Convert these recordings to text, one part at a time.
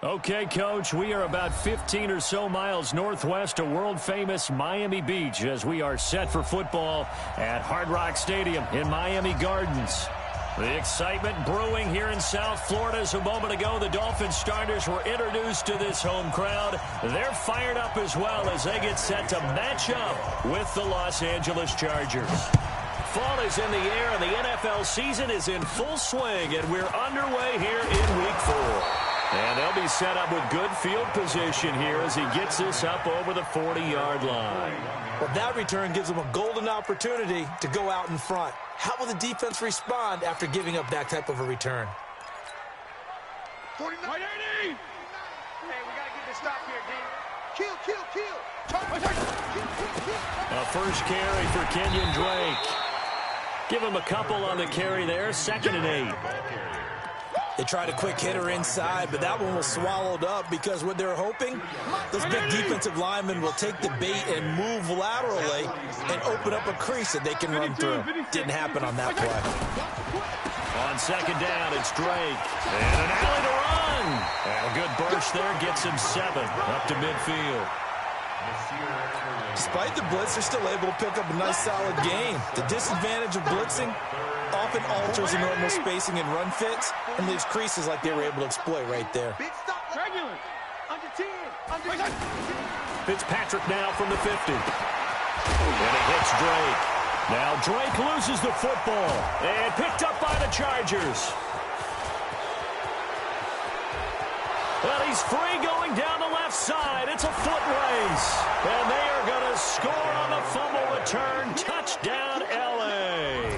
Okay, Coach, we are about 15 or so miles northwest of world-famous Miami Beach as we are set for football at Hard Rock Stadium in Miami Gardens. The excitement brewing here in South Florida as a moment ago the Dolphins starters were introduced to this home crowd. They're fired up as well as they get set to match up with the Los Angeles Chargers. Fall is in the air and the NFL season is in full swing, and we're underway here in Week 4. And they'll be set up with good field position here as he gets this up over the 40-yard line. Well, that return gives them a golden opportunity to go out in front. How will the defense respond after giving up that type of a return? 49. 180. Hey, we got to get this stop here, D. Kill. A first carry for Kenyon Drake. Give him a couple on the carry there, 2nd and 8. They tried a quick hitter inside, but that one was swallowed up because what they're hoping, those big defensive linemen will take the bait and move laterally and open up a crease that they can run through. Didn't happen on that play. On 2nd down, it's Drake. And an alley to run. And a good burst there gets him 7 up to midfield. Despite the blitz, they're still able to pick up a nice solid gain. The disadvantage of blitzing often alters the normal spacing and run fits and leaves creases like they were able to exploit right there. Fitzpatrick now from the 50. And it hits Drake. Now Drake loses the football and picked up by the Chargers. Well, he's free going down the left side. It's a foot race. And they are going to score on the fumble return. Touchdown, L.A.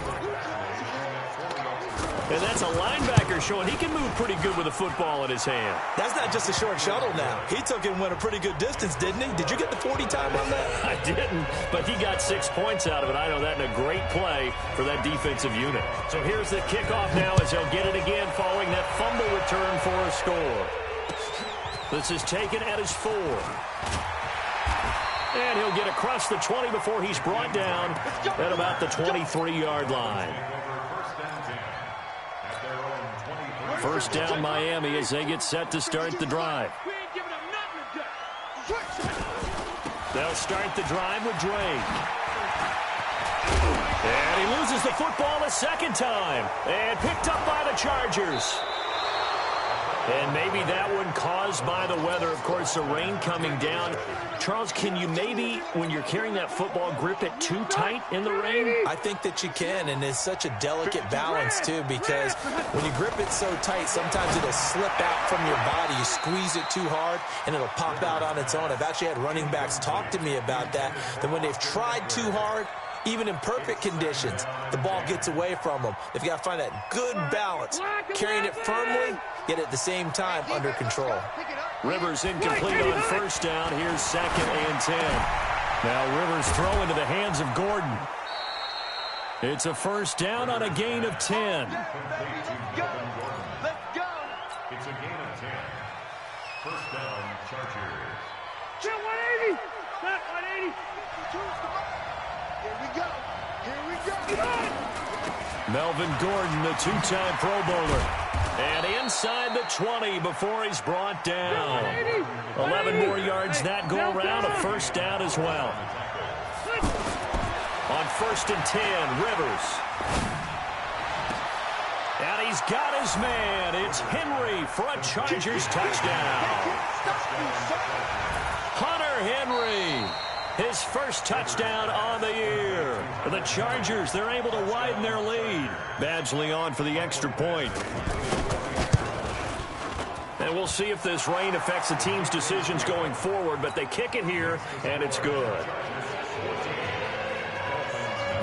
And that's a linebacker showing he can move pretty good with a football in his hand. That's not just a short shuttle now. He took it and went a pretty good distance, didn't he? Did you get the 40 time on that? I didn't, but he got 6 points out of it. I know that in a great play for that defensive unit. So here's the kickoff now as they'll get it again following that fumble return for a score. This is taken at his 4. And he'll get across the 20 before he's brought down at about the 23-yard line. First down Miami as they get set to start the drive. They'll start the drive with Drake. And he loses the football a second time. And picked up by the Chargers. And maybe that one caused by the weather. Of course, the rain coming down. Charles, can you maybe, when you're carrying that football, grip it too tight in the rain? I think that you can, and it's such a delicate balance, too, because when you grip it so tight, sometimes it'll slip out from your body. You squeeze it too hard, and it'll pop out on its own. I've actually had running backs talk to me about that when they've tried too hard, even in perfect conditions, the ball gets away from them. They've got to find that good balance, carrying it firmly, yet at the same time under control. Rivers incomplete on first down. Here's 2nd and 10. Now Rivers throw into the hands of Gordon. It's a first down on a gain of 10. Let's go. It's a gain of 10. First down, Chargers. 180. 180. Here we go. Melvin Gordon, the 2-time Pro Bowler. And inside the 20 before he's brought down. 11 more yards that go around, a first down as well. On 1st and 10, Rivers. And he's got his man. It's Henry for a Chargers touchdown. Hunter Henry. His first touchdown on the year. The Chargers, they're able to widen their lead. Badgley on for the extra point. And we'll see if this rain affects the team's decisions going forward, but they kick it here, and it's good.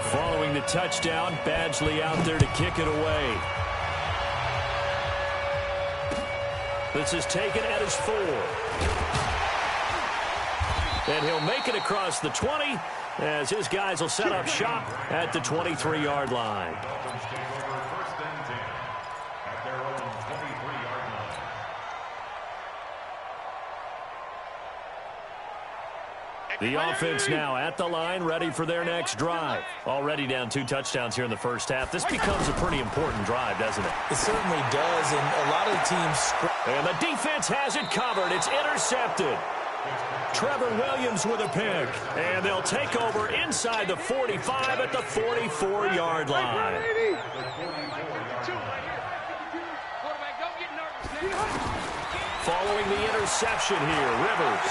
Following the touchdown, Badgley out there to kick it away. This is taken at his 4. And he'll make it across the 20 as his guys will set up shop at the 23-yard line. The offense now at the line, ready for their next drive. Already down 2 touchdowns here in the first half. This becomes a pretty important drive, doesn't it? It certainly does, and a lot of the teams... And the defense has it covered. It's intercepted. Trevor Williams with a pick. And they'll take over inside the 45 at the 44-yard line. Following the interception here, Rivers.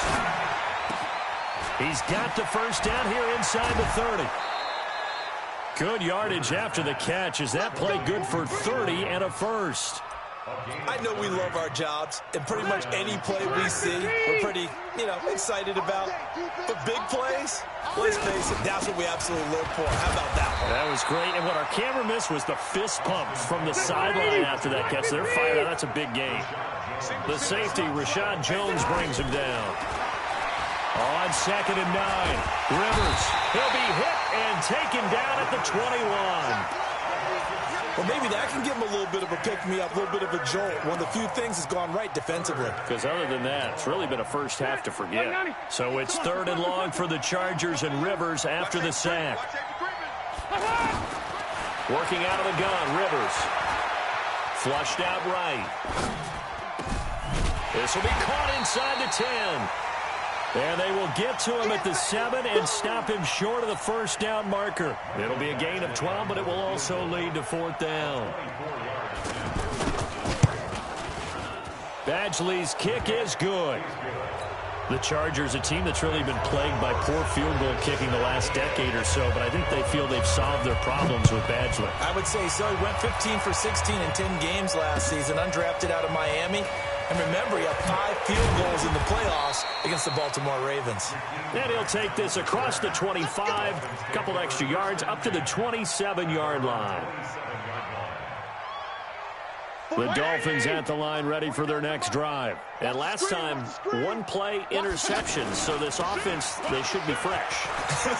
He's got the first down here inside the 30. Good yardage after the catch. Is that play good for 30 and a first? I know we love our jobs, and pretty much any play we see, we're pretty, excited about. But big plays, let's face it, that's what we absolutely live for. How about that one? That was great, and what our camera missed was the fist pump from the sideline after that catch. They're fired out. That's a big gain. The safety, Rashad Jones, brings him down. On 2nd and 9, Rivers. He'll be hit and taken down at the 21. Well, maybe that can give him a little bit of a pick-me-up, a little bit of a jolt. One of the few things that's gone right defensively. Because other than that, it's really been a first half to forget. So it's 3rd and long for the Chargers and Rivers after the sack. Working out of the gun, Rivers. Flushed out right. This will be caught inside the 10. And they will get to him at the 7 and stop him short of the first down marker. It'll be a gain of 12, but it will also lead to 4th down. Badgley's kick is good. The Chargers, a team that's really been plagued by poor field goal kicking the last decade or so, but I think they feel they've solved their problems with Badgley. I would say so. He went 15 for 16 in 10 games last season, undrafted out of Miami. And remember, he had 5 field goals in the playoffs against the Baltimore Ravens. And he'll take this across the 25, a couple extra yards, up to the 27-yard line. The Dolphins at the line ready for their next drive. And last time, 1 play interception, so this offense, they should be fresh.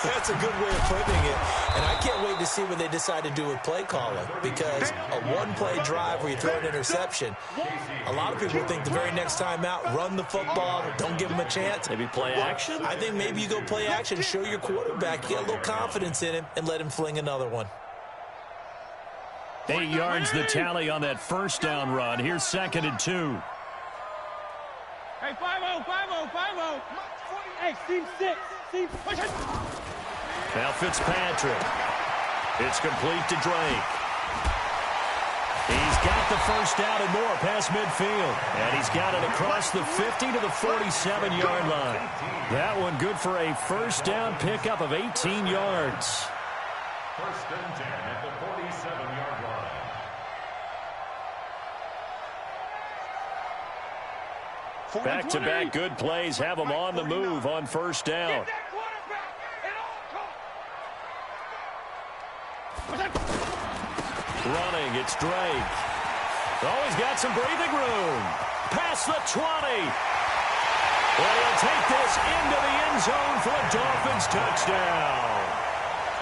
That's a good way of putting it. And I can't wait to see what they decide to do with play calling, because a 1-play drive where you throw an interception, a lot of people think the very next time out, run the football, don't give them a chance. Maybe play action? I think maybe you go play action, show your quarterback, you get a little confidence in him, and let him fling another one. 8 yards the tally on that first down run. Here's 2nd and 2. Hey, 5-0, 5-0, 5-0. Hey, team 6. Team. Now Fitzpatrick. It's complete to Drake. He's got the first down and more past midfield. And he's got it across the 50 to the 47-yard line. That one good for a first down pickup of 18 yards. 1st and 10 at the 47-yard line. Back-to-back good plays have them on the move on first down. Running, it's Drake. Oh, he's got some breathing room. Past the 20. And he'll take this into the end zone for a Dolphins touchdown.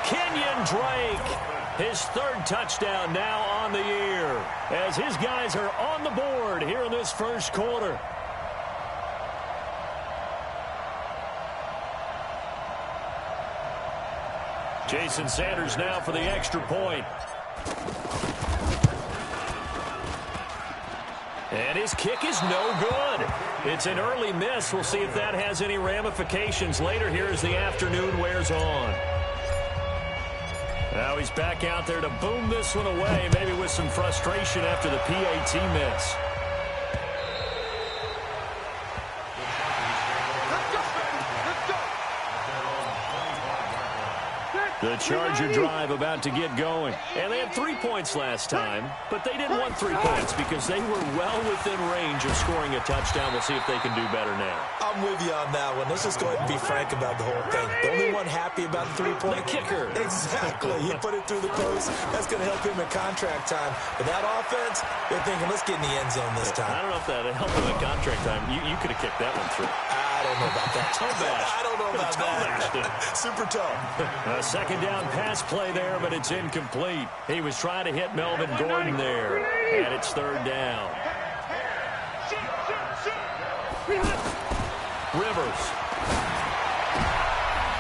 Kenyon Drake, his 3rd touchdown now on the year, as his guys are on the board here in this first quarter. Jason Sanders now for the extra point. And his kick is no good. It's an early miss. We'll see if that has any ramifications later here as the afternoon wears on. Now he's back out there to boom this one away, maybe with some frustration after the PAT miss. The Charger drive about to get going. And they had 3 points last time, but they didn't want 3 points because they were well within range of scoring a touchdown. We'll see if they can do better now. I'm with you on that one. Let's just go ahead and be frank about the whole thing. The only one happy about the 3-point kicker. Exactly. He put it through the post. That's going to help him in contract time. But that offense, they're thinking, let's get in the end zone this time. I don't know if that helped him in contract time. You could have kicked that one through. I don't know about that. I don't know about that. Super tough. A 2nd down pass play there, but it's incomplete. He was trying to hit Melvin Gordon there, and it's 3rd down. Rivers.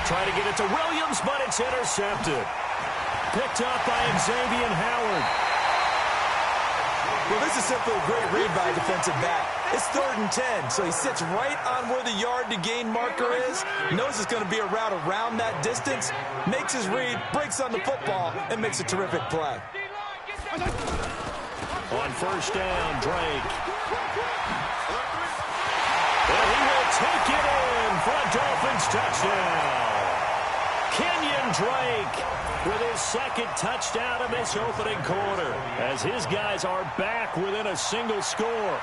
Trying to get it to Williams, but it's intercepted. Picked up by Xavier Howard. Well, this is simply a great read by a defensive back. It's 3rd and 10, so he sits right on where the yard-to-gain marker is, knows it's going to be a route around that distance, makes his read, breaks on the football, and makes a terrific play. On first down, Drake. And he will take it in for a Dolphins touchdown. Kenyon Drake with his 2nd touchdown of this opening quarter, as his guys are back within a single score.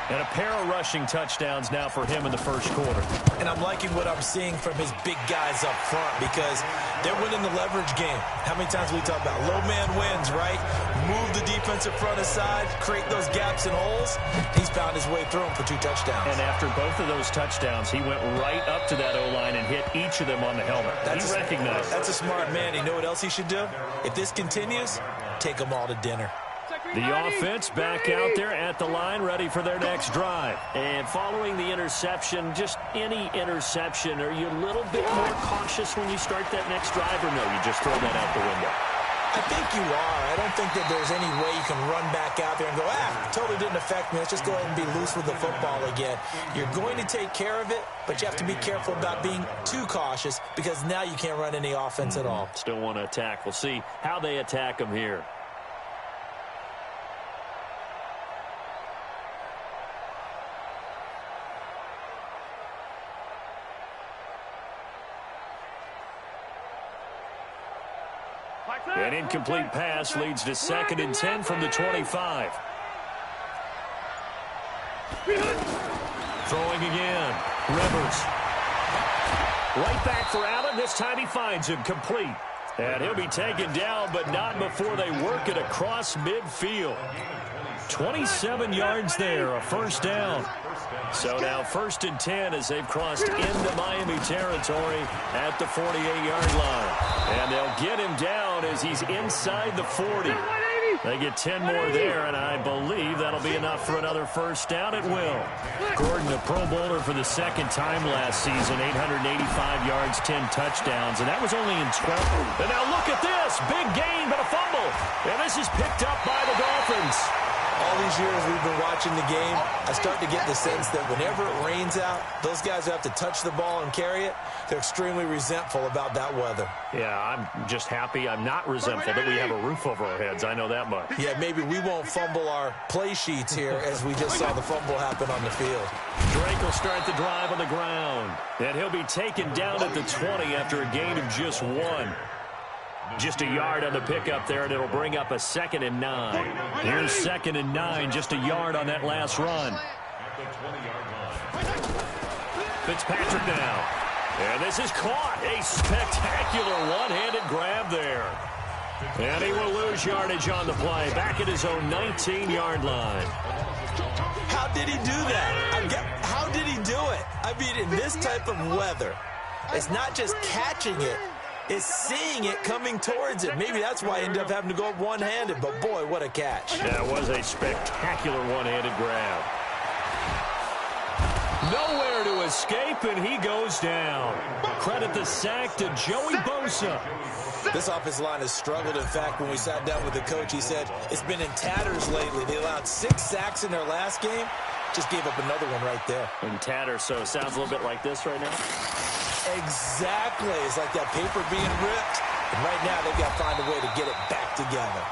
And a pair of rushing touchdowns now for him in the first quarter. And I'm liking what I'm seeing from his big guys up front because they're winning the leverage game. How many times we talk about low man wins, right? Move the defensive front aside, create those gaps and holes. He's found his way through them for 2 touchdowns. And after both of those touchdowns, he went right up to that O-line and hit each of them on the helmet. He recognized. That's a smart man. You know what else he should do? If this continues, take them all to dinner. The offense back out there at the line, ready for their next drive. And following the interception, just any interception, are you a little bit more cautious when you start that next drive, or no, you just throw that out the window? I think you are. I don't think that there's any way you can run back out there and go, totally didn't affect me. Let's just go ahead and be loose with the football again. You're going to take care of it, but you have to be careful about being too cautious because now you can't run any offense at all. Still want to attack. We'll see how they attack them here. An incomplete pass leads to 2nd and 10 from the 25. Throwing again. Rivers. Right back for Allen. This time he finds him complete. And he'll be taken down, but not before they work it across midfield. 27 yards there, a first down. So now 1st and 10 as they've crossed into Miami territory at the 48-yard line. And they'll get him down as he's inside the 40. They get 10 more there, and I believe that'll be enough for another first down. It will. Gordon, a Pro Bowler for the 2nd time last season, 885 yards, 10 touchdowns, and that was only in 12. And now look at this. Big gain, but a fumble. And this is picked up by the Dolphins. All these years we've been watching the game, I start to get the sense that whenever it rains out, those guys who have to touch the ball and carry it, they're extremely resentful about that weather. Yeah, I'm just happy I'm not resentful that we have a roof over our heads. I know that much. Yeah, maybe we won't fumble our play sheets here as we just saw the fumble happen on the field. Drake will start the drive on the ground, and he'll be taken down at the 20 after a gain of just 1. Just a yard on the pickup there, and it'll bring up a 2nd and 9. Here's 2nd and 9, just a yard on that last run. Fitzpatrick now. And this is caught. A spectacular one-handed grab there. And he will lose yardage on the play. Back at his own 19-yard line. How did he do that? How did he do it? I mean, in this type of weather, it's not just catching it. Is seeing it coming towards it. Maybe that's why he ended up having to go up one-handed, but boy, what a catch. That was a spectacular one-handed grab. Nowhere to escape, and he goes down. Credit the sack to Joey Bosa. This offensive line has struggled. In fact, when we sat down with the coach, he said it's been in tatters lately. They allowed 6 sacks in their last game. Just gave up another one right there. In tatters, so it sounds a little bit like this right now. Exactly. It's like that paper being ripped. And right now, they've got to find a way to get it back together.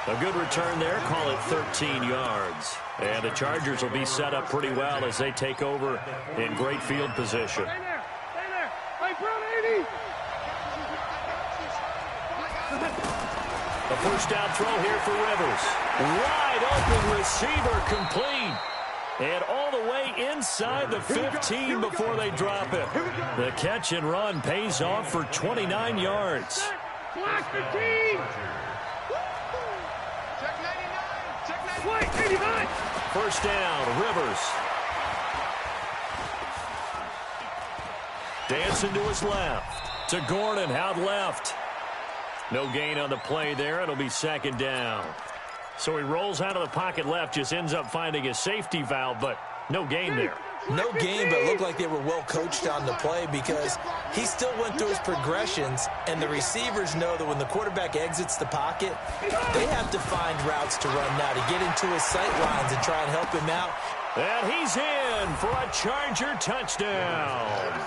A good return there. Call it 13 yards. And the Chargers will be set up pretty well as they take over in great field position. Stay there. Stay there. Hey, Brown 80. A first down throw here for Rivers. Wide open receiver complete. And all the way inside the 15 before they drop it. The catch and run pays off for 29 yards. Block the team. Check 99. Check 99. First down, Rivers. Dancing to his left. To Gordon, out left. No gain on the play there. It'll be 2nd down. So he rolls out of the pocket left, just ends up finding a safety valve, but no gain there. No game, but it looked like they were well coached on the play because he still went through his progressions, and the receivers know that when the quarterback exits the pocket, they have to find routes to run now to get into his sight lines and try and help him out. And he's in for a Charger touchdown.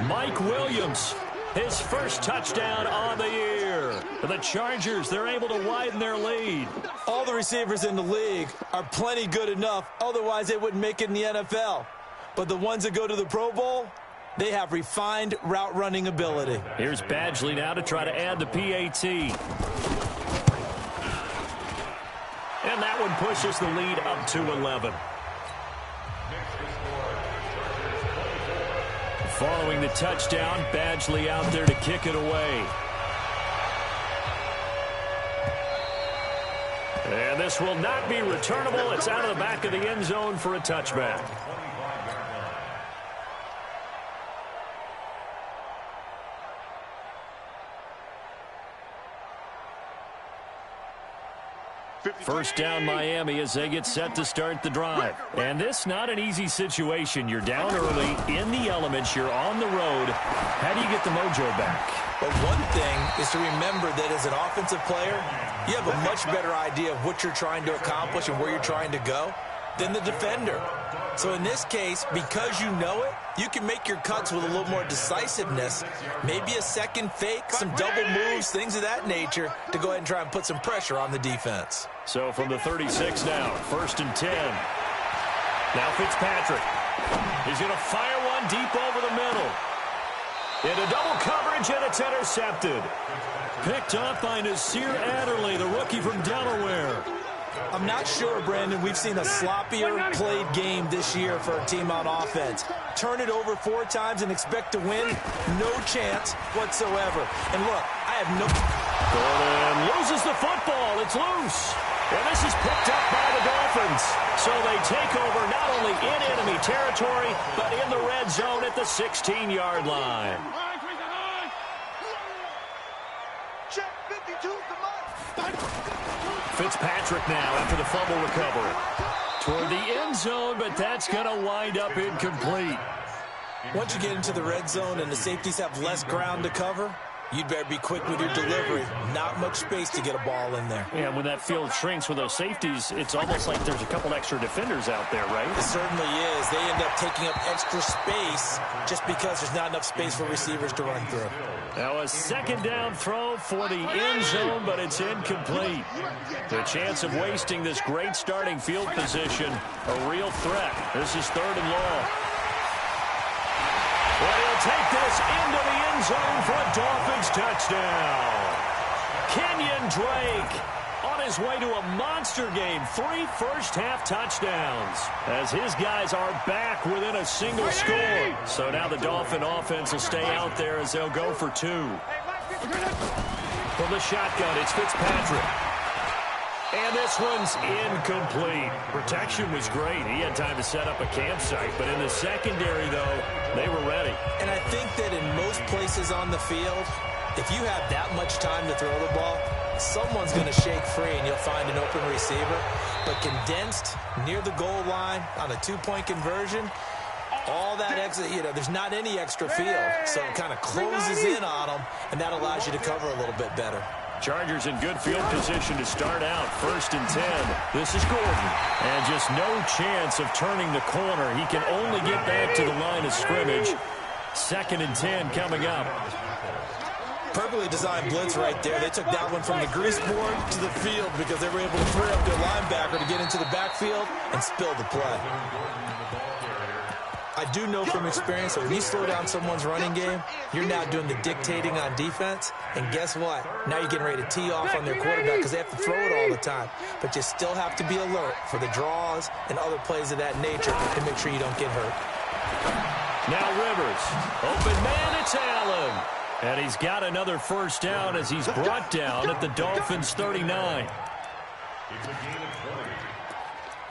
Mike Williams, his first touchdown on the year. For the Chargers, they're able to widen their lead. All the receivers in the league are plenty good enough, otherwise they wouldn't make it in the NFL. But the ones that go to the Pro Bowl, they have refined route running ability. Here's Badgley now to try to add the PAT. And that one pushes the lead up to 11. Following the touchdown, Badgley out there to kick it away. And this will not be returnable. It's out of the back of the end zone for a touchback. First down Miami as they get set to start the drive. And this not an easy situation. You're down early, in the elements, you're on the road. How do you get the mojo back? But one thing is to remember that as an offensive player, you have a much better idea of what you're trying to accomplish and where you're trying to go than the defender. So in this case, because you know it, you can make your cuts with a little more decisiveness, maybe a second fake, some double moves, things of that nature, to go ahead and try and put some pressure on the defense. So from the 36 now, 1st and 10. Now Fitzpatrick. He's going to fire one deep over the middle. Into double coverage, and it's intercepted. Picked off by Nasir Adderley, the rookie from Delaware. I'm not sure, Brandon, we've seen a sloppier played game this year for a team on offense. Turn it over 4 times and expect to win? No chance whatsoever. And look, I have no... Gordon loses the football. It's loose. And this is picked up by the Dolphins. So they take over not only in enemy territory, but in the red zone at the 16-yard line. Check 52 the mark. Fitzpatrick now after the fumble recovery. Toward the end zone, but that's going to wind up incomplete. Once you get into the red zone and the safeties have less ground to cover, you'd better be quick with your delivery. Not much space to get a ball in there. Yeah, when that field shrinks with those safeties, it's almost like there's a couple extra defenders out there, right? It certainly is. They end up taking up extra space just because there's not enough space for receivers to run through. Now a second down throw for the end zone, but it's incomplete. The chance of wasting this great starting field position, a real threat. This is 3rd and long. Well, he'll take this into the end zone for a Dolphins touchdown. Kenyon Drake on his way to a monster game. 3 first-half touchdowns as his guys are back within a single score. So now the Dolphin offense will stay out there as they'll go for 2. From the shotgun, it's Fitzpatrick. And this one's incomplete. Protection was great. He had time to set up a campsite. But in the secondary, though, they were ready. And I think that in most places on the field, if you have that much time to throw the ball, someone's going to shake free and you'll find an open receiver. But condensed near the goal line on a 2-point conversion, all that extra, there's not any extra field. So it kind of closes in on them, and that allows you to cover a little bit better. Chargers in good field position to start out. 1st and 10. This is Gordon. And just no chance of turning the corner. He can only get back to the line of scrimmage. 2nd and 10 coming up. Perfectly designed blitz right there. They took that one from the grease board to the field because they were able to free up their linebacker to get into the backfield and spill the play. I do know from experience that when you slow down someone's running game, you're now doing the dictating on defense. And guess what? Now you're getting ready to tee off on their quarterback because they have to throw it all the time. But you still have to be alert for the draws and other plays of that nature to make sure you don't get hurt. Now Rivers. Open man, it's Allen. And he's got another first down as he's brought down at the Dolphins' 39.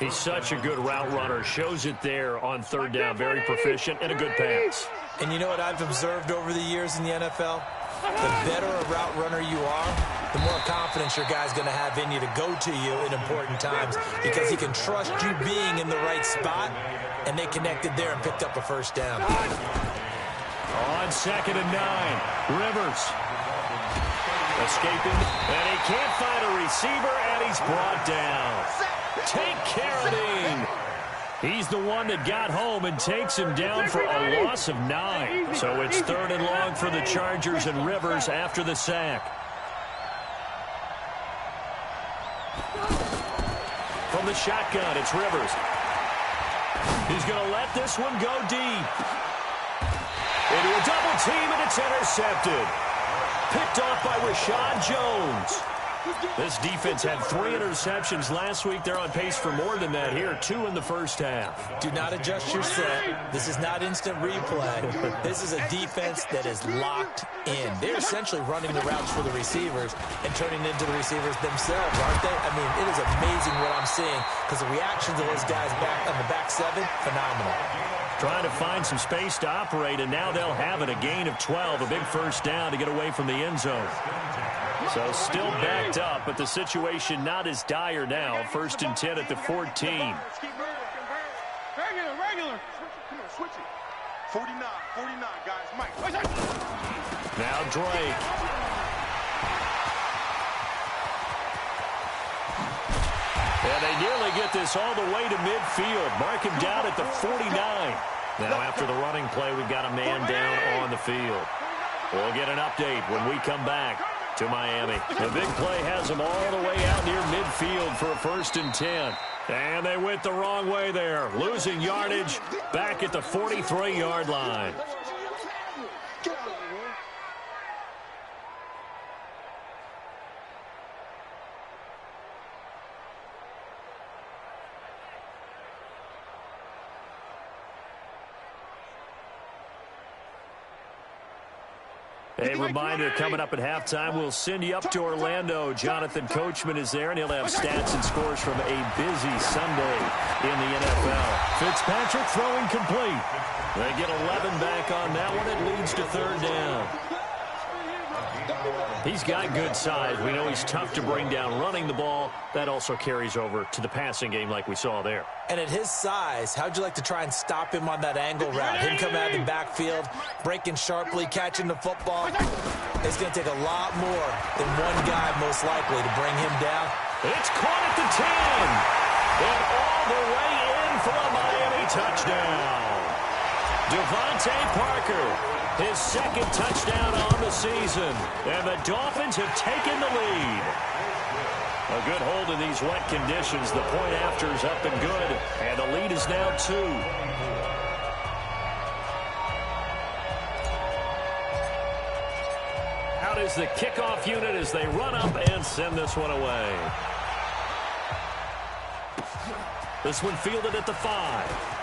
He's such a good route runner. Shows it there on 3rd down. Very proficient and a good pass. And you know what I've observed over the years in the NFL? The better a route runner you are, the more confidence your guy's going to have in you to go to you in important times because he can trust you being in the right spot, and they connected there and picked up a first down. On 2nd and 9, Rivers escaping, and he can't find a receiver, and he's brought down. Take care of him. He's the one that got home and takes him down for a loss of 9. So it's 3rd and long for the Chargers and Rivers after the sack. From the shotgun, it's Rivers. He's going to let this one go deep. Into a double team, and it's intercepted. Picked off by Rashad Jones. This defense had 3 interceptions last week. They're on pace for more than that here, 2 in the first half. Do not adjust your set. This is not instant replay. This is a defense that is locked in. They're essentially running the routes for the receivers and turning into the receivers themselves, aren't they? I mean, it is amazing what I'm seeing because the reactions of those guys back on the back 7, phenomenal. Trying to find some space to operate, and now they'll have it. A gain of 12, a big first down to get away from the end zone. So still backed up, but the situation not as dire now. 1st and 10 at the 14. Regular. Come on, switch it. 49, guys. Mike. Now Drake. And they nearly get this all the way to midfield. Mark him down at the 49. Now after the running play, we've got a man down on the field. We'll get an update when we come back to Miami. The big play has them all the way out near midfield for a 1st and 10. And they went the wrong way there. Losing yardage back at the 43-yard line. A reminder, coming up at halftime, we'll send you up to Orlando. Jonathan Coachman is there, and he'll have stats and scores from a busy Sunday in the NFL. Fitzpatrick throwing complete. They get 11 back on that one. It leads to 3rd down. He's got good size. We know he's tough to bring down running the ball. That also carries over to the passing game like we saw there. And at his size, how'd you like to try and stop him on that angle route? Him coming out of the backfield, breaking sharply, catching the football. It's going to take a lot more than one guy, most likely, to bring him down. It's caught at the 10. And all the way in for a Miami touchdown. Devontae Parker. His 2nd touchdown on the season. And the Dolphins have taken the lead. A good hold in these wet conditions. The point after is up and good. And the lead is now 2. Out is the kickoff unit as they run up and send this one away. This one fielded at the 5.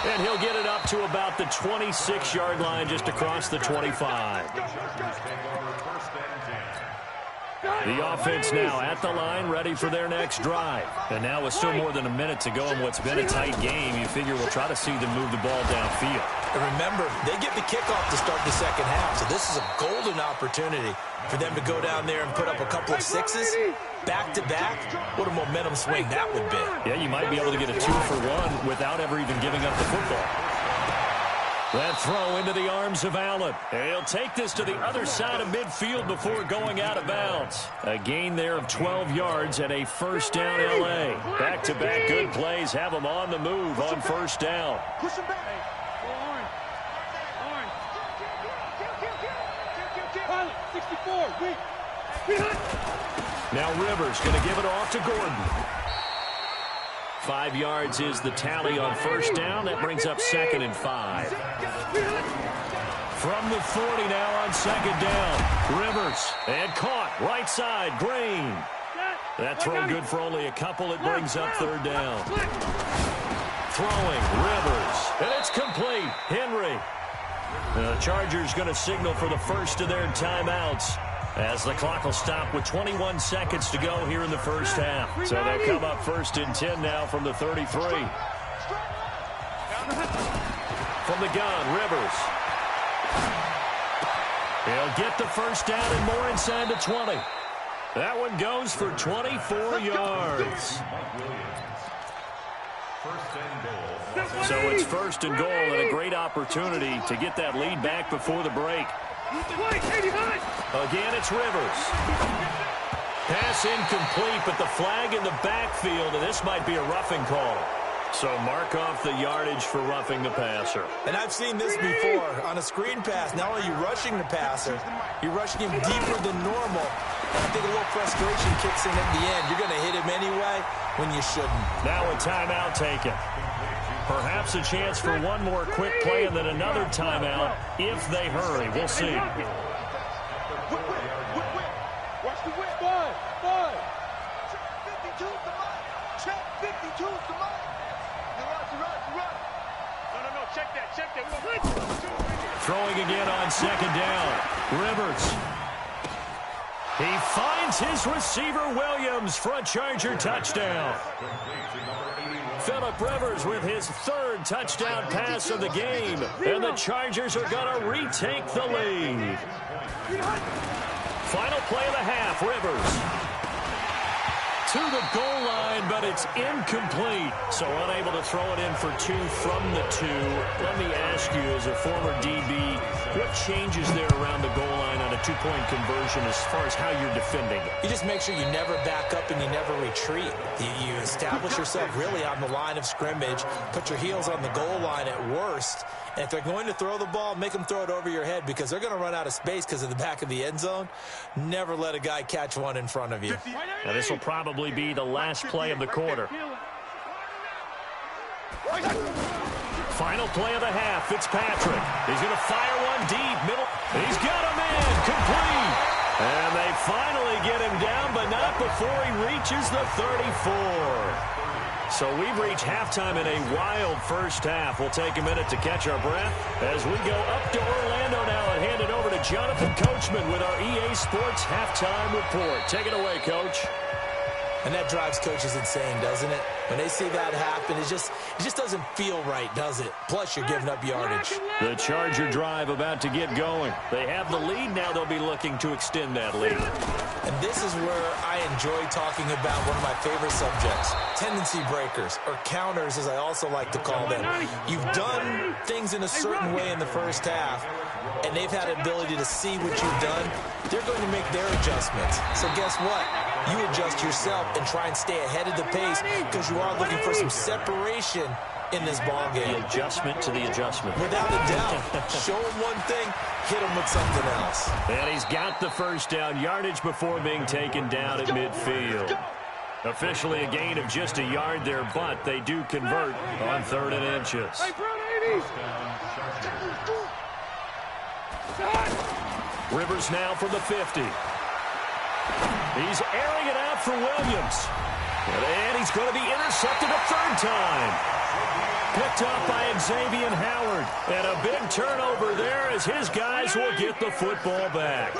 And he'll get it up to about the 26-yard line, just across the 25. The offense now at the line, ready for their next drive. And now with still more than a minute to go in what's been a tight game, you figure we'll try to see them move the ball downfield. And remember, they get the kickoff to start the 2nd half, so this is a golden opportunity for them to go down there and put up a couple of 6s. Back-to-back, what a momentum swing that would be. Yeah, you might be able to get a 2-for-1 without ever even giving up the football. That throw into the arms of Allen. And he'll take this to the other side of midfield before going out of bounds. A gain there of 12 yards and a 1st down L.A. Back-to-back good plays have them on the move on 1st down. Push him back. Pilot, 64, Now Rivers going to give it off to Gordon. 5 yards is the tally on 1st down. That brings up 2nd and 5. From the 40 now on 2nd down. Rivers, and caught, right side, Green. That throw good for only a couple. It brings up 3rd down. Throwing, Rivers, and it's complete. Henry. The Chargers going to signal for the first of their timeouts, as the clock will stop with 21 seconds to go here in the 1st half. So they'll come up 1st and 10 now from the 33. From the gun, Rivers. He'll get the first down and more inside the 20. That one goes for 24 yards. So it's first and goal and a great opportunity to get that lead back before the break. Again, it's Rivers. Pass incomplete, but the flag in the backfield, and this might be a roughing call. So mark off the yardage for roughing the passer. And I've seen this before. On a screen pass, not only are you rushing the passer, you're rushing him deeper than normal. And I think a little frustration kicks in at the end. You're going to hit him anyway when you shouldn't. Now a timeout taken. Perhaps a chance for one more quick play and then another timeout if they hurry. We'll see. Watch the whip. Five. Check 52's the mark. Check 52's the mark. Run. No. Check that. Throwing again on second down. Rivers. He finds his receiver, Williams, for a Charger touchdown. Phillip Rivers with his third touchdown pass of the game. And the Chargers are going to retake the lead. Final play of the half, Rivers. To the goal line, but it's incomplete. So unable to throw it in for two from the two. Let me ask you, as a former DB, what changes there around the goal line on a two-point conversion as far as how you're defending it? You just make sure you never back up and you never retreat. You establish yourself really on the line of scrimmage, put your heels on the goal line at worst, and if they're going to throw the ball, make them throw it over your head because they're going to run out of space because of the back of the end zone. Never let a guy catch one in front of you. Now this will probably be the last play of the quarter. Final play of the half, Fitzpatrick. He's going to fire one deep, middle. He's got a man, complete. And they finally get him down, but not before he reaches the 34. So we've reached halftime in a wild first half. We'll take a minute to catch our breath as we go up to Orlando now and hand it over to Jonathan Coachman with our EA Sports Halftime Report. Take it away, Coach. And that drives coaches insane, doesn't it? When they see that happen, it just doesn't feel right, does it? Plus, you're giving up yardage. The Charger drive about to get going. They have the lead. Now they'll be looking to extend that lead. And this is where I enjoy talking about one of my favorite subjects, tendency breakers, or counters, as I also like to call them. You've done things in a certain way in the first half, and they've had an ability to see what you've done. They're going to make their adjustments. So guess what? You adjust yourself and try and stay ahead of the pace because you are looking for some separation in this ball game. The adjustment to the adjustment. Without a doubt. Show him one thing, hit him with something else. And he's got the first down, yardage before being taken down at midfield. Officially a gain of just a yard there, but they do convert on 3rd and inches. Rivers now from the 50. He's airing it out for Williams. And he's going to be intercepted a third time. Picked up by Xavier Howard. And a big turnover there as his guys will get the football back.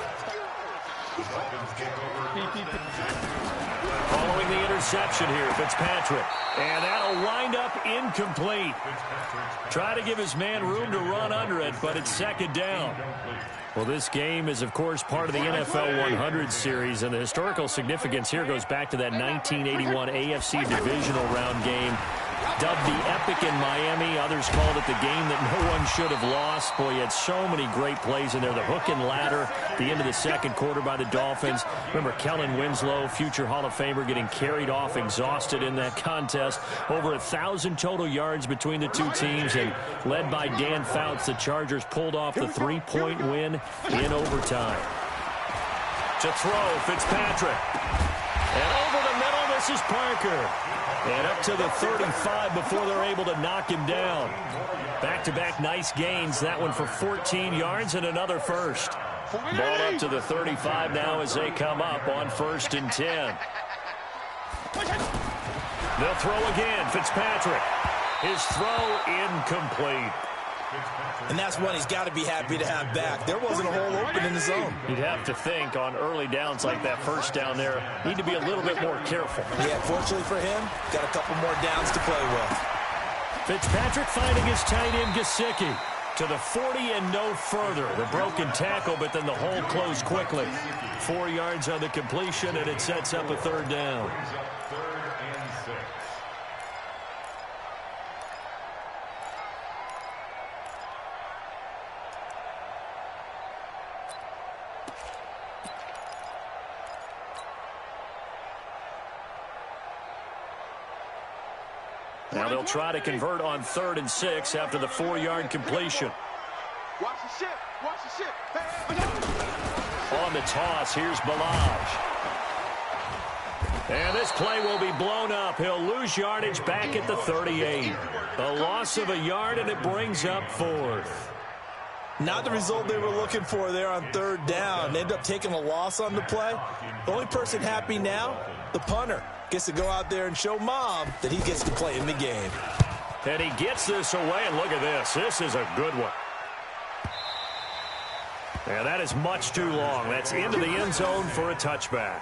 Following the interception here, Fitzpatrick. And that'll wind up incomplete. Try to give his man room to run under it, but it's second down. Well, this game is, of course, part of the NFL 100 series, and the historical significance here goes back to that 1981 AFC Divisional Round game. Dubbed the Epic in Miami. Others called it the game that no one should have lost. Boy, you had so many great plays in there. The hook and ladder, the end of the second quarter by the Dolphins. Remember Kellen Winslow, future Hall of Famer, getting carried off, exhausted in that contest. Over 1,000 total yards between the two teams, and led by Dan Fouts, the Chargers pulled off the 3-point win in overtime. To throw, Fitzpatrick. And over the middle, this is Parker. And up to the 35 before they're able to knock him down. Back-to-back nice gains. That one for 14 yards and another first. Ball up to the 35 now as they come up on 1st and 10. They'll throw again. Fitzpatrick. His throw incomplete. And that's one he's got to be happy to have back. There wasn't a hole open in the zone. You'd have to think on early downs like that first down there, need to be a little bit more careful. Yeah, fortunately for him, got a couple more downs to play with. Fitzpatrick finding his tight end, Gesicki. to the 40 and no further. The broken tackle, but then the hole closed quickly. 4 yards on the completion, and it sets up a third down. Now they'll try to convert on 3rd and 6 after the 4-yard completion. Watch the ship. Watch the ship. Hey. On the toss, here's Balaj. And this play will be blown up. He'll lose yardage back at the 38. A loss of a yard, and it brings up 4th. Not the result they were looking for there on 3rd down. They end up taking a loss on the play. The only person happy now, the punter, gets to go out there and show Mom that he gets to play in the game. And he gets this away, and look at this. This is a good one. And that is much too long. That's into the end zone for a touchback.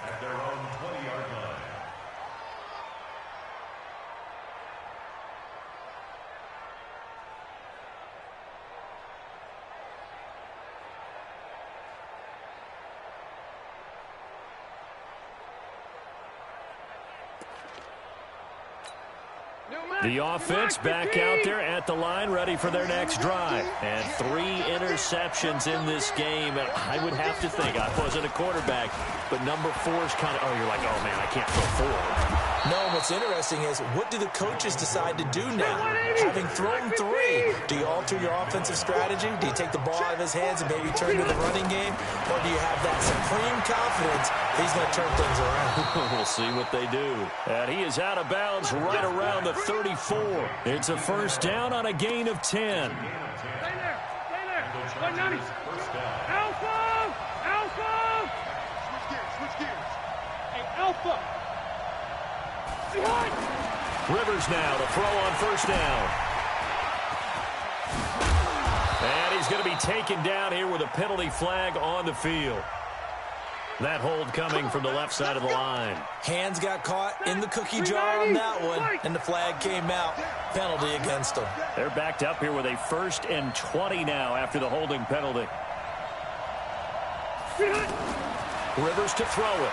The offense back out there at the line, ready for their next drive. And 3 interceptions in this game. And I would have to think, I wasn't a quarterback, but number 4 is kind of, you're like, oh, man, I can't throw 4. No, what's interesting is, what do the coaches decide to do now? Having thrown 3, do you alter your offensive strategy? Do you take the ball out of his hands and maybe turn to the running game? Or do you have that supreme confidence he's going to turn things around? We'll see what they do. And he is out of bounds right around the 34. It's a first down on a gain of 10. Stay there. Stay there. 190. Alpha. Alpha. Switch gears. Hey, Alpha. Behind. Rivers now to throw on first down. And he's going to be taken down here with a penalty flag on the field. That hold coming from the left side of the line. Hands got caught in the cookie jar on that one, and the flag came out. Penalty against them. They're backed up here with a 1st and 20 now after the holding penalty. Rivers to throw it.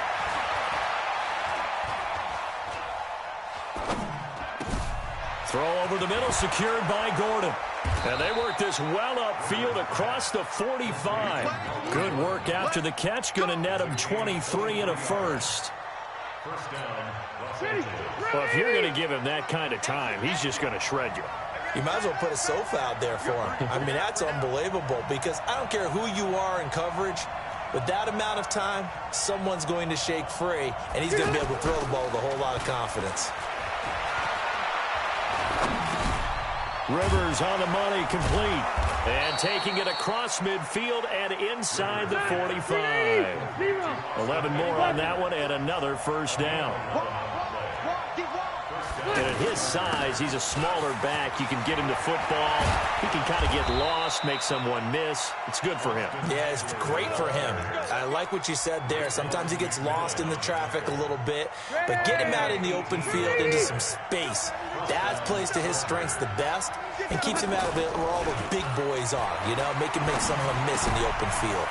Throw over the middle, secured by Gordon. And they work this well upfield across the 45. Good work after the catch. Going to net him 23 and a first. Well, if you're going to give him that kind of time, he's just going to shred you. You might as well put a sofa out there for him. I mean, that's unbelievable because I don't care who you are in coverage. With that amount of time, someone's going to shake free, and he's going to be able to throw the ball with a whole lot of confidence. Rivers on the money, complete. And taking it across midfield and inside the 45. 11 more on that one and another first down. And at his size, he's a smaller back. You can get him to football. He can kind of get lost, make someone miss. It's good for him. Yeah, it's great for him. I like what you said there. Sometimes he gets lost in the traffic a little bit. But get him out in the open field into some space. That plays to his strengths the best and keeps him out of it where all the big boys are. You know, make someone miss in the open field.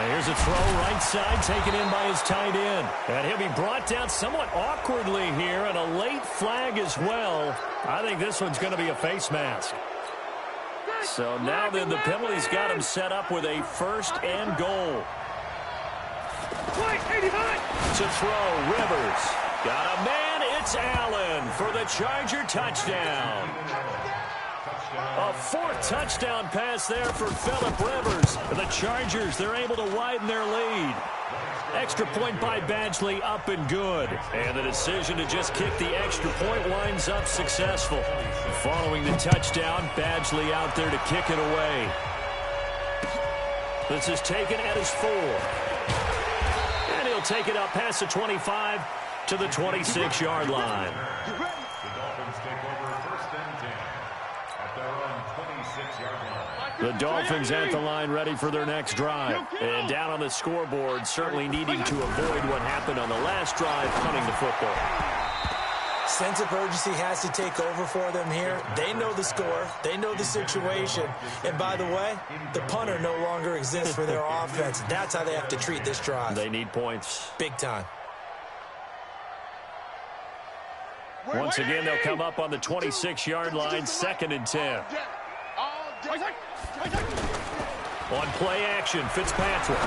Here's a throw right side, taken in by his tight end. And he'll be brought down somewhat awkwardly here, and a late flag as well. I think this one's going to be a face mask. So now then the penalty's got him set up with a 1st and goal. To throw, Rivers. Got a man, it's Allen for the Charger touchdown. A 4th touchdown pass there for Phillip Rivers. The Chargers, they're able to widen their lead. Extra point by Badgley, up and good. And the decision to just kick the extra point winds up successful. Following the touchdown, Badgley out there to kick it away. This is taken at his 4. And he'll take it up past the 25 to the 26-yard line. The Dolphins at the line, ready for their next drive. And down on the scoreboard, certainly needing to avoid what happened on the last drive, punting the football. Sense of urgency has to take over for them here. They know the score. They know the situation. And by the way, the punter no longer exists for their offense. That's how they have to treat this drive. They need points. Big time. Once again, they'll come up on the 26-yard line, 2nd and 10. On play action, Fitzpatrick.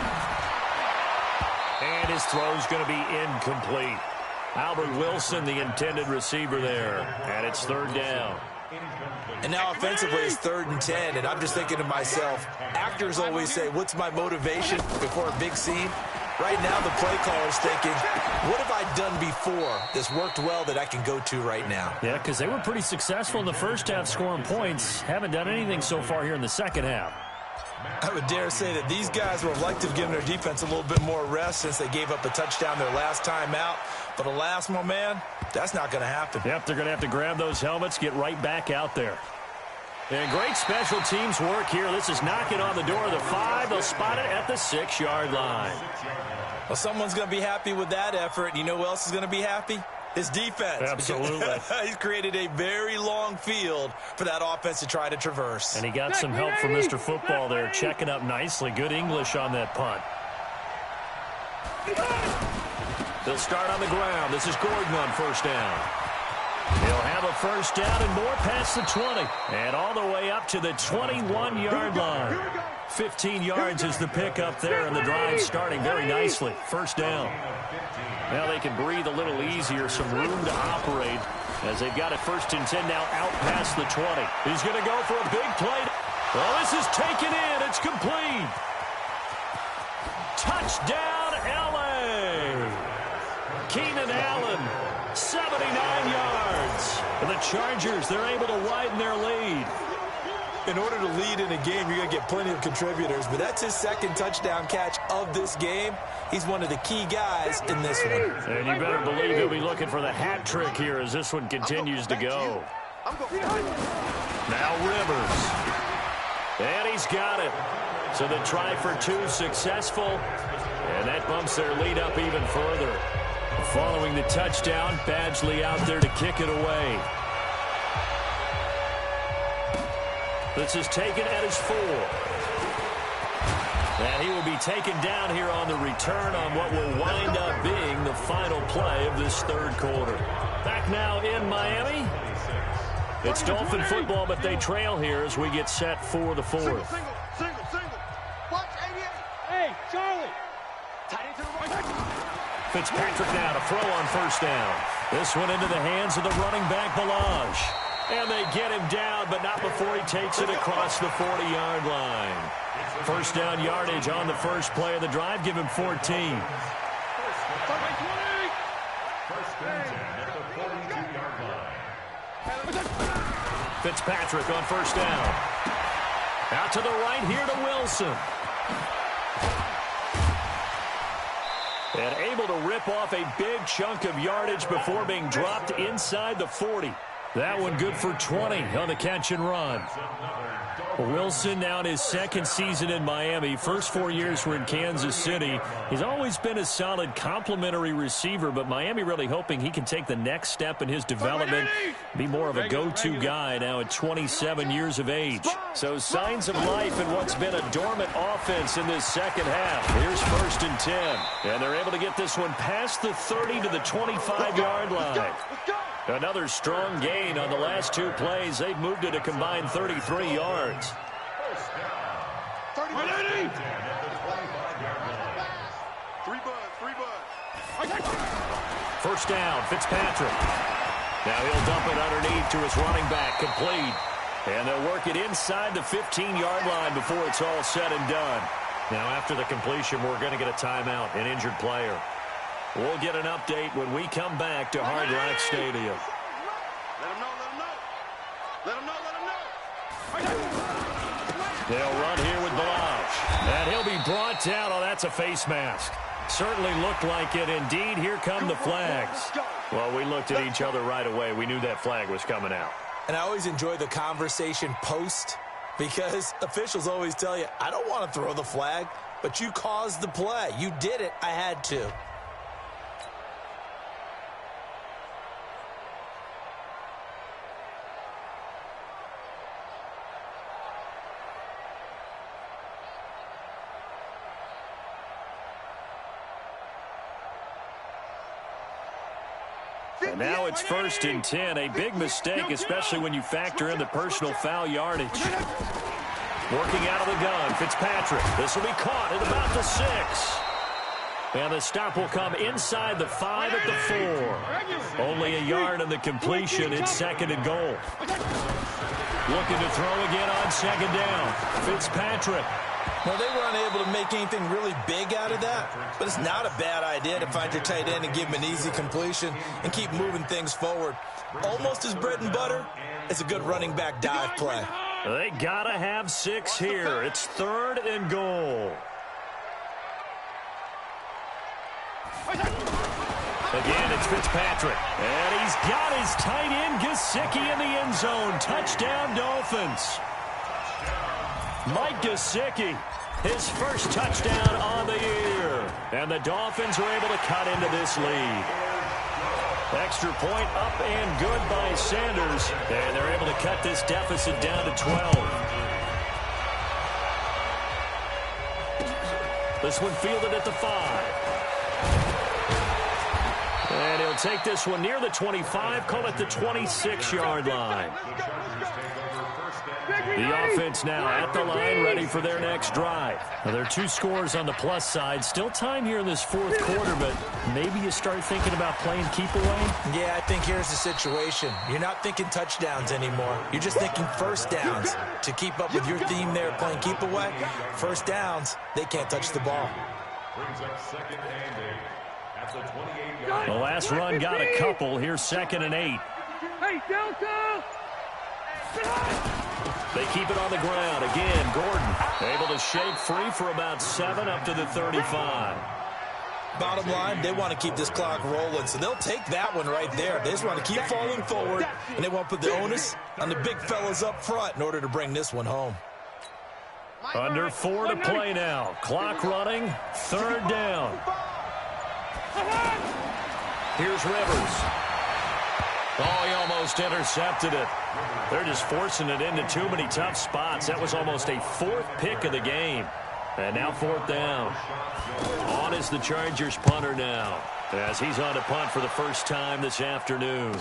And his throw's going to be incomplete. Albert Wilson, the intended receiver there. And it's 3rd down. And now offensively it's 3rd and 10. And I'm just thinking to myself, actors always say, what's my motivation before a big scene? Right now the play caller's thinking, what have I done before that's worked well that I can go to right now? Yeah, because they were pretty successful in the first half scoring points. Haven't done anything so far here in the second half. I would dare say that these guys would have liked to have given their defense a little bit more rest since they gave up a touchdown their last time out. But alas, my man, that's not going to happen. Yep, they're going to have to grab those helmets, get right back out there. And great special teams work here. This is knocking on the door of the 5. They'll spot it at the 6-yard line. Well, someone's going to be happy with that effort. You know who else is going to be happy? His defense. Absolutely. He's created a very long field for that offense to try to traverse. And he got some help from Mr. Football there, checking up nicely. Good English on that punt. They'll start on the ground. This is Gordon on 1st down. He'll have a 1st down and more past the 20. And all the way up to the 21-yard line. 15 yards is the pickup there, and the drive starting very nicely. 1st down. Now they can breathe a little easier, some room to operate as they've got it 1st and 10 now out past the 20. He's going to go for a big play. Well, this is taken in. It's complete. Touchdown, L.A. Keenan Allen, 79 yards. And the Chargers, they're able to widen their lead. In order to lead in a game, you're going to get plenty of contributors, but that's his 2nd touchdown catch of this game. He's one of the key guys in this one. And you better believe he'll be looking for the hat trick here as this one continues to go. Now Rivers. And he's got it. So the try for 2 successful, and that bumps their lead up even further. Following the touchdown, Badgley out there to kick it away. This is taken at his 4. And he will be taken down here on the return on what will wind up being the final play of this 3rd quarter. Back now in Miami. It's Dolphin football, but they trail here as we get set for the 4th. Single. Watch 88. Hey, Charlie. Tight into the right. Fitzpatrick now to throw on 1st down. This one into the hands of the running back, Balaj. And they get him down, but not before he takes it across the 40-yard line. 1st down yardage on the first play of the drive. Give him 14. First and 10 at the 42-yard line. Fitzpatrick on 1st down. Out to the right here to Wilson. And able to rip off a big chunk of yardage before being dropped inside the 40. That one good for 20 on the catch and run. Wilson now in his 2nd season in Miami. First 4 years were in Kansas City. He's always been a solid complementary receiver, but Miami really hoping he can take the next step in his development, be more of a go-to guy now at 27 years of age. So signs of life in what's been a dormant offense in this 2nd half. Here's 1st and 10. And they're able to get this one past the 30 to the 25-yard line. Another strong gain on the last 2 plays. They've moved it a combined 33 yards. First down, Fitzpatrick. Now he'll dump it underneath to his running back, complete. And they'll work it inside the 15-yard line before it's all said and done. Now after the completion, we're going to get a timeout, an injured player. We'll get an update when we come back to Hard Rock Stadium. Let him know. They'll run here with Balaj. And he'll be brought down. Oh, that's a face mask. Certainly looked like it. Indeed, here come the flags. Well, we looked at each other right away. We knew that flag was coming out. And I always enjoy the conversation post because officials always tell you, I don't want to throw the flag, but you caused the play. You did it. I had to. And now it's 1st and 10. A big mistake, especially when you factor in the personal foul yardage. Working out of the gun, Fitzpatrick. This will be caught at about the 6. And the stop will come inside the 5 at the 4. Only a yard on the completion. It's 2nd and goal. Looking to throw again on 2nd down. Fitzpatrick. Well, they were unable to make anything really big out of that, but it's not a bad idea to find your tight end and give him an easy completion and keep moving things forward. Almost his bread and butter. It's a good running back dive play. They gotta have 6 here. It's 3rd and goal. Again, it's Fitzpatrick. And he's got his tight end, Gesicki, in the end zone. Touchdown, Dolphins. Mike Gesicki, his first touchdown on the year. And the Dolphins are able to cut into this lead. Extra point up and good by Sanders. And they're able to cut this deficit down to 12. This one fielded at the 5. And he'll take this one near the 25, call it the 26-yard line. The offense now at the line, ready for their next drive. Now, there are 2 scores on the plus side. Still time here in this 4th quarter, but maybe you start thinking about playing keep away? Yeah, I think here's the situation. You're not thinking touchdowns anymore. You're just thinking first downs. To keep up with your theme there, playing keep away, first downs, they can't touch the ball. The last run got a couple. Here's 2nd and 8. Hey, Delta! They keep it on the ground. Again, Gordon able to shake free for about 7 up to the 35. Bottom line, they want to keep this clock rolling, so they'll take that one right there. They just want to keep falling forward, and they want to put the onus on the big fellas up front in order to bring this one home. Under 4 to play now. Clock running. 3rd down. Here's Rivers. Oh, he almost intercepted it. They're just forcing it into too many tough spots. That was almost a 4th pick of the game. And now 4th down. On is the Chargers punter now, as he's on to punt for the first time this afternoon.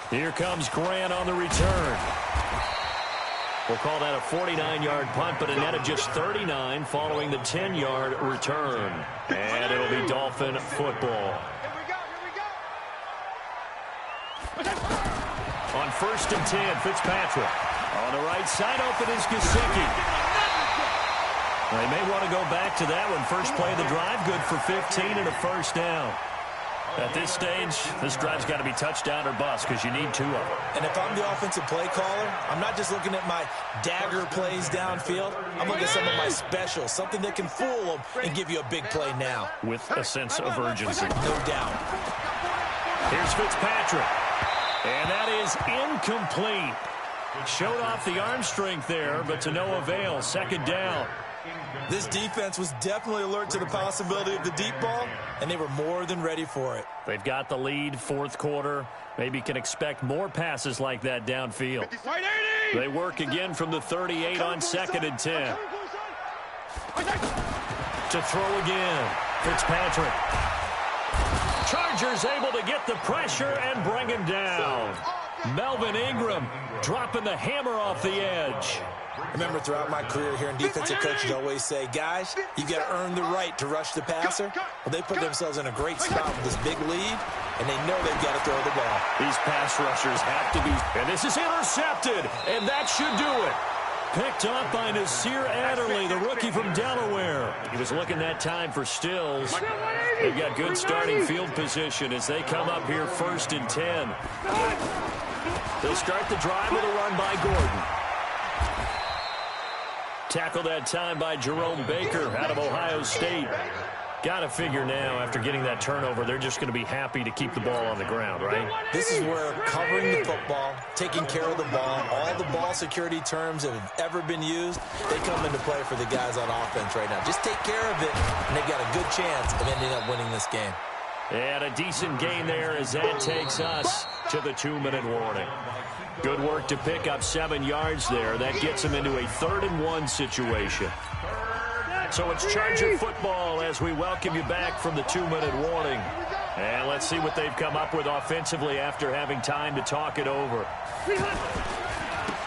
Here comes Grant on the return. We'll call that a 49-yard punt, but a net of just 39 following the 10-yard return. And it'll be Dolphin football. On 1st and 10, Fitzpatrick. On the right side, open is Gesicki. They may want to go back to that one. First play of the drive, good for 15 and a first down. At this stage, this drive's got to be touchdown or bust because you need 2 of them. And if I'm the offensive play caller, I'm not just looking at my dagger plays downfield. I'm looking at some of my specials, something that can fool them and give you a big play now. With a sense of urgency. No doubt. Here's Fitzpatrick. And that is incomplete. Showed off the arm strength there, but to no avail. 2nd down. This defense was definitely alert to the possibility of the deep ball, and they were more than ready for it. They've got the lead, 4th quarter. Maybe can expect more passes like that downfield. They work again from the 38 on 2nd and 10. To throw again, Fitzpatrick. Chargers able to get the pressure and bring him down. Melvin Ingram dropping the hammer off the edge. Remember, throughout my career here in defensive coaches always say, guys, you've got to earn the right to rush the passer. Well, they put themselves in a great spot with this big lead, and they know they've got to throw the ball. These pass rushers have to be. And this is intercepted, and that should do it. Picked off by Nasir Adderley, the rookie from Delaware. He was looking that time for Stills. They've got good starting field position as they come up here 1st and 10. They'll start the drive with a run by Gordon. Tackled that time by Jerome Baker out of Ohio State. Got to figure now, after getting that turnover, they're just going to be happy to keep the ball on the ground, right? This is where covering the football, taking care of the ball, all the ball security terms that have ever been used, they come into play for the guys on offense right now. Just take care of it, and they've got a good chance of ending up winning this game. And a decent gain there as that takes us to the 2-minute warning. Good work to pick up 7 yards there. That gets them into a 3rd and 1 situation. So it's Charger football as we welcome you back from the 2-minute warning. And let's see what they've come up with offensively after having time to talk it over.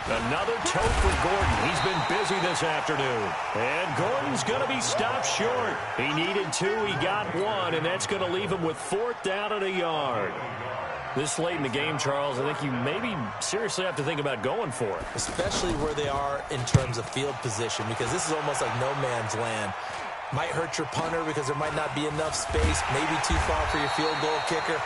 Another tote for Gordon. He's been busy this afternoon. And Gordon's going to be stopped short. He needed 2. He got 1, and that's going to leave him with 4th down and a yard. This late in the game, Charles, I think you maybe seriously have to think about going for it. Especially where they are in terms of field position, because this is almost like no man's land. Might hurt your punter because there might not be enough space, maybe too far for your field goal kicker.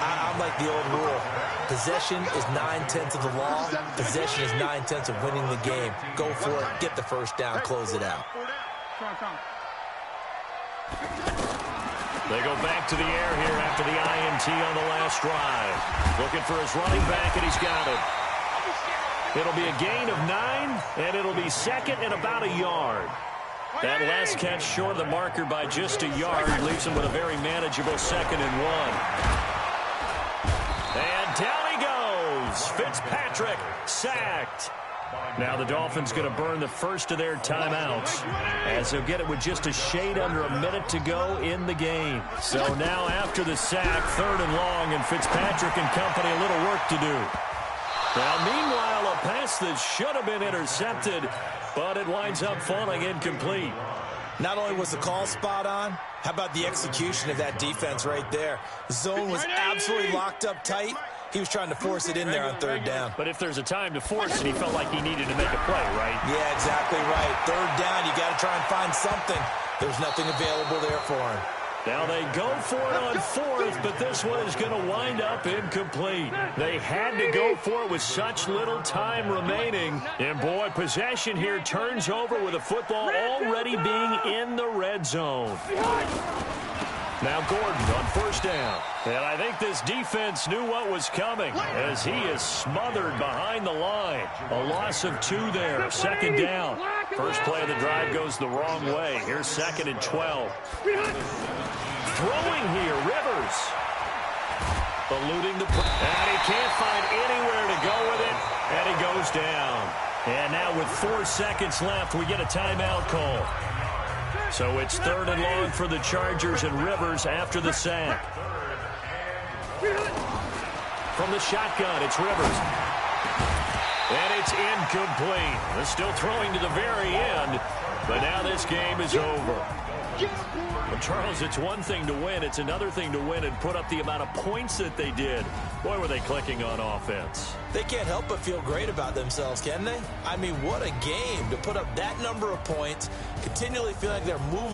I'm like the old rule. Possession is 9/10 of the law. Possession is 9/10 of winning the game. Go for it. Get the first down. Close it out. They go back to the air here after the INT on the last drive. Looking for his running back, and he's got it. It'll be a gain of 9, and it'll be 2nd and about a yard. That last catch short of the marker by just a yard leaves him with a very manageable 2nd and 1. And down he goes. Fitzpatrick sacked. Now the Dolphins going to burn the first of their timeouts as they'll get it with just a shade under a minute to go in the game. So now after the sack, 3rd and long, and Fitzpatrick and company a little work to do. Now meanwhile, a pass that should have been intercepted, but it winds up falling incomplete. Not only was the call spot on, how about the execution of that defense right there? The zone was absolutely locked up tight. He was trying to force it in there on 3rd down. But if there's a time to force it, he felt like he needed to make a play, right? Yeah, exactly right. 3rd down, you got to try and find something. There's nothing available there for him. Now they go for it on 4th, but this one is going to wind up incomplete. They had to go for it with such little time remaining. And boy, possession here turns over with the football already being in the red zone. Now Gordon on 1st down. And I think this defense knew what was coming as he is smothered behind the line. A loss of 2 there, 2nd down. First play of the drive goes the wrong way. Here's 2nd and 12. Throwing here, Rivers. Eluding the... And he can't find anywhere to go with it. And he goes down. And now with 4 seconds left, we get a timeout call. So it's 3rd and long for the Chargers and Rivers after the sack. From the shotgun, it's Rivers. And it's incomplete. They're still throwing to the very end, but now this game is over. Well, Charles, it's one thing to win. It's another thing to win and put up the amount of points that they did. Boy, were they clicking on offense. They can't help but feel great about themselves, can they? I mean, what a game to put up that number of points, continually feel like they're moving